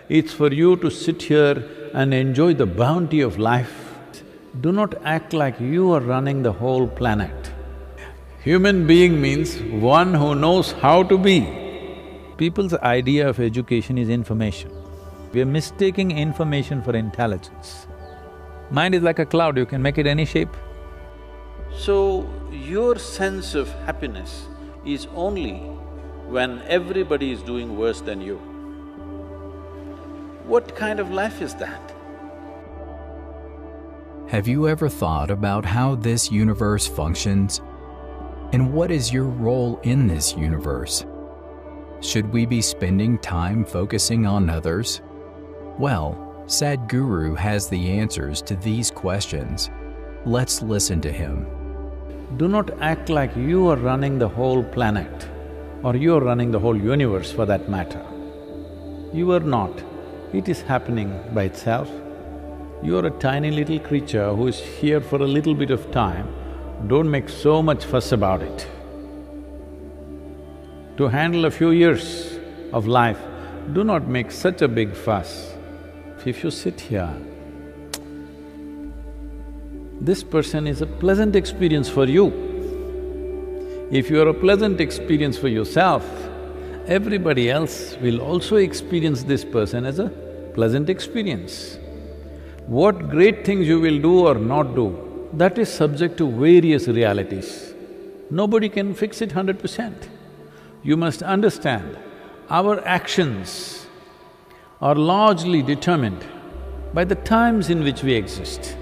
It's for you to sit here and enjoy the bounty of life. Do not act like you are running the whole planet. Human being means one who knows how to be. People's idea of education is information. We are mistaking information for intelligence. Mind is like a cloud, you can make it any shape. So, your sense of happiness is only when everybody is doing worse than you. What kind of life is that? Have you ever thought about how this universe functions? And what is your role in this universe? Should we be spending time focusing on others? Well, Sadhguru has the answers to these questions. Let's listen to him. Do not act like you are running the whole planet or you are running the whole universe for that matter. You are not. It is happening by itself. You are a tiny little creature who is here for a little bit of time. Don't make so much fuss about it. To handle a few years of life, do not make such a big fuss. If you sit here, this person is a pleasant experience for you. If you are a pleasant experience for yourself, everybody else will also experience this person as a pleasant experience. What great things you will do or not do, that is subject to various realities. Nobody can fix it 100%. You must understand, our actions are largely determined by the times in which we exist.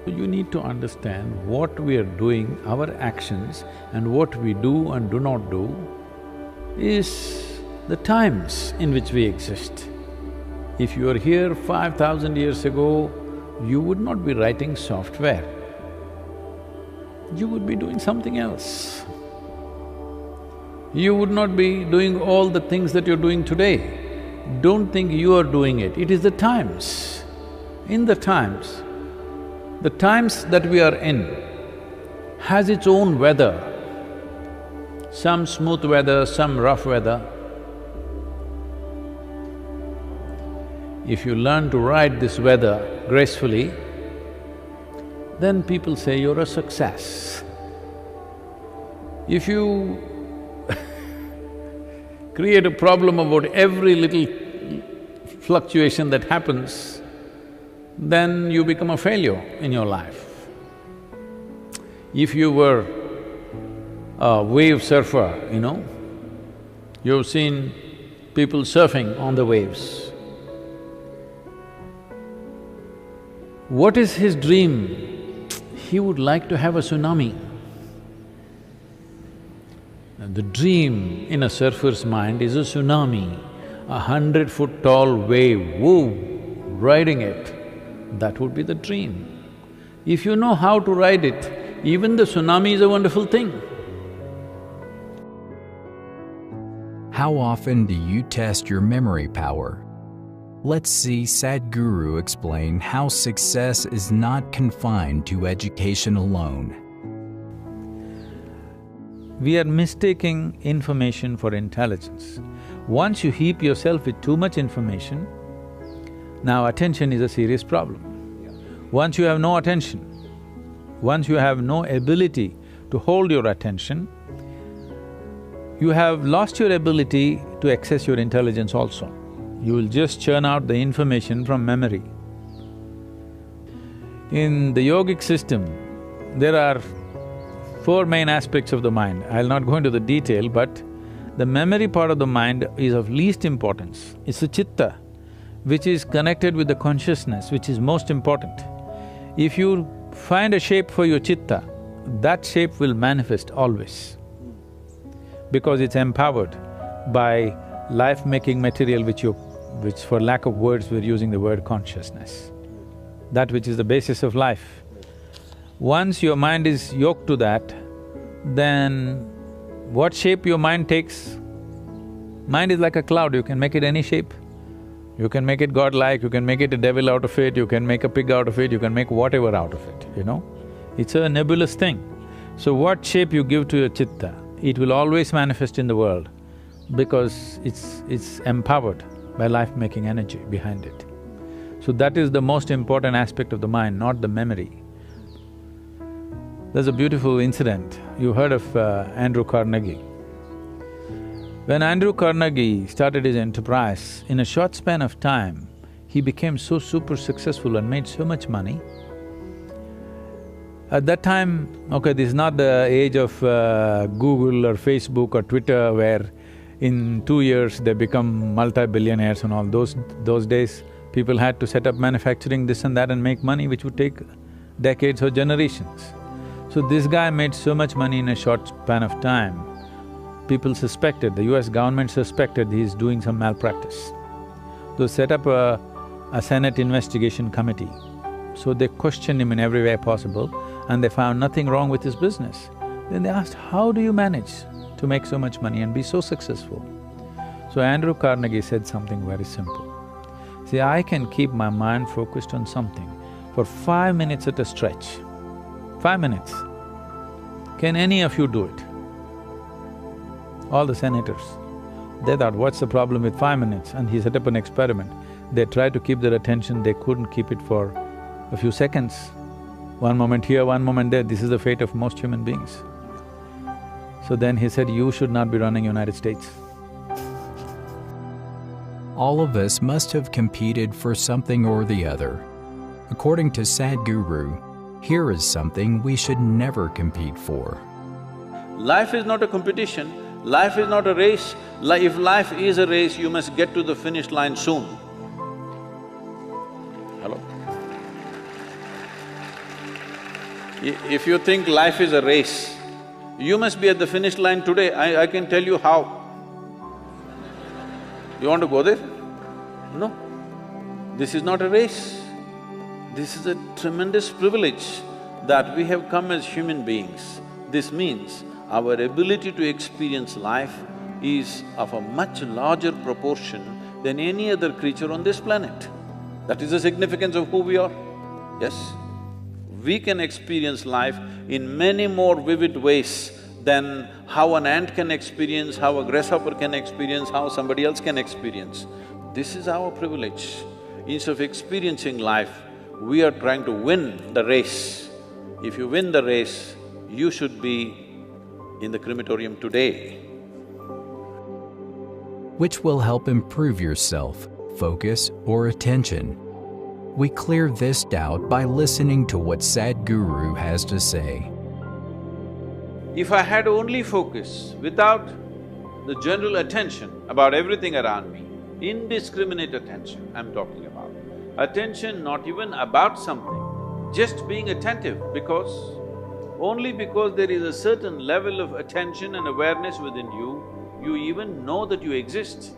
You need to understand what we are doing, our actions, and what we do and do not do is the times in which we exist. If you are here 5,000 years ago, you would not be writing software. You would be doing something else. You would not be doing all the things that you're doing today. Don't think you are doing it, it is the times. In the times that we are in has its own weather. Some smooth weather, some rough weather. If you learn to ride this weather gracefully, then people say you're a success. If you create a problem about every little fluctuation that happens, then you become a failure in your life. If you were a wave surfer, you've seen people surfing on the waves. What is his dream? He would like to have a tsunami. And the dream in a surfer's mind is a tsunami, 100-foot tall wave, woo, riding it. That would be the dream. If you know how to ride it, even the tsunami is a wonderful thing. How often do you test your memory power? Let's see Sadhguru explain how success is not confined to education alone. We are mistaking information for intelligence. Once you heap yourself with too much information, now attention is a serious problem. Once you have no attention, once you have no ability to hold your attention, you have lost your ability to access your intelligence also. You will just churn out the information from memory. In the yogic system, there are four main aspects of the mind. I'll not go into the detail, but the memory part of the mind is of least importance. It's the chitta, which is connected with the consciousness, which is most important. If you find a shape for your chitta, that shape will manifest always, because it's empowered by life-making material which for lack of words we're using the word consciousness, that which is the basis of life. Once your mind is yoked to that, then what shape your mind takes, mind is like a cloud, you can make it any shape. You can make it godlike, you can make it a devil out of it, you can make a pig out of it, you can make whatever out of it, It's a nebulous thing. So what shape you give to your chitta, it will always manifest in the world. because it's empowered by life-making energy behind it. So that is the most important aspect of the mind, not the memory. There's a beautiful incident. You heard of Andrew Carnegie. When Andrew Carnegie started his enterprise, in a short span of time, he became so super successful and made so much money. At that time, okay, this is not the age of Google or Facebook or Twitter where in 2 years they become multi-billionaires and all. Those days, people had to set up manufacturing this and that and make money which would take decades or generations. So this guy made so much money in a short span of time, people suspected, the US government suspected he's doing some malpractice. They set up a Senate investigation committee. So they questioned him in every way possible and they found nothing wrong with his business. Then they asked, how do you manage to make so much money and be so successful? So Andrew Carnegie said something very simple. See, I can keep my mind focused on something for 5 minutes at a stretch. 5 minutes. Can any of you do it? All the senators. They thought, what's the problem with 5 minutes? And he set up an experiment. They tried to keep their attention, they couldn't keep it for a few seconds. One moment here, one moment there, this is the fate of most human beings. So then he said, you should not be running United States. All of us must have competed for something or the other. According to Sadhguru, here is something we should never compete for. Life is not a competition, life is not a race. If life is a race, you must get to the finish line soon. Hello? If you think life is a race, you must be at the finish line today. I can tell you how. You want to go there? No. This is not a race. This is a tremendous privilege that we have come as human beings. This means our ability to experience life is of a much larger proportion than any other creature on this planet. That is the significance of who we are, yes? We can experience life in many more vivid ways than how an ant can experience, how a grasshopper can experience, how somebody else can experience. This is our privilege. Instead of experiencing life, we are trying to win the race. If you win the race, you should be in the crematorium today. Which will help improve your self, focus, or attention. We clear this doubt by listening to what Sadhguru has to say. If I had only focus without the general attention about everything around me, indiscriminate attention I'm talking about, attention not even about something, just being attentive only because there is a certain level of attention and awareness within you, you even know that you exist.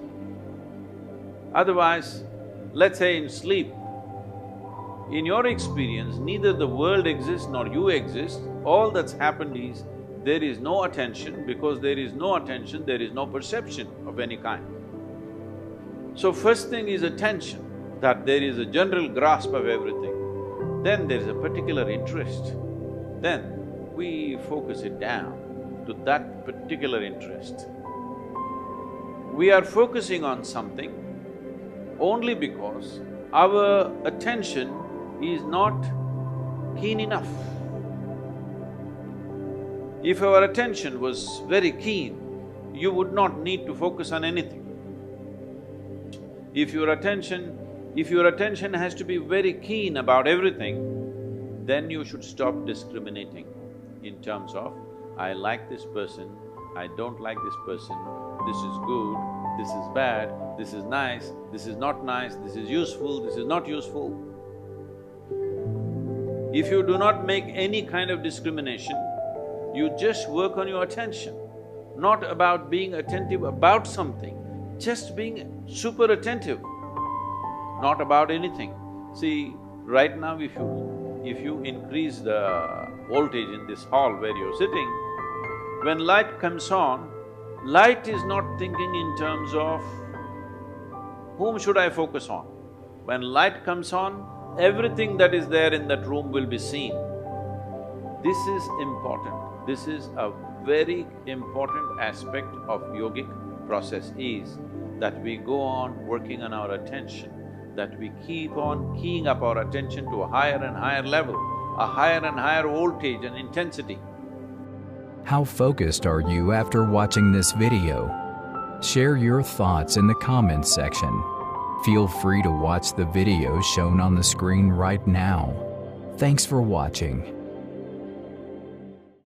Otherwise, let's say in sleep, in your experience, neither the world exists nor you exist, all that's happened is there is no attention. Because there is no attention, there is no perception of any kind. So first thing is attention, that there is a general grasp of everything. Then there is a particular interest. Then we focus it down to that particular interest. We are focusing on something only because our attention is not keen enough. If our attention was very keen, you would not need to focus on anything. If your attention has to be very keen about everything, then you should stop discriminating in terms of, I like this person, I don't like this person, this is good, this is bad, this is nice, this is not nice, this is useful, this is not useful. If you do not make any kind of discrimination, you just work on your attention, not about being attentive about something, just being super attentive, not about anything. See, right now if you increase the voltage in this hall where you're sitting, when light comes on, light is not thinking in terms of whom should I focus on. When light comes on, everything that is there in that room will be seen. This is important. This is a very important aspect of yogic process is that we go on working on our attention, that we keep on keying up our attention to a higher and higher level, a higher and higher voltage and intensity. How focused are you after watching this video? Share your thoughts in the comments section. Feel free to watch the videos shown on the screen right now. Thanks for watching.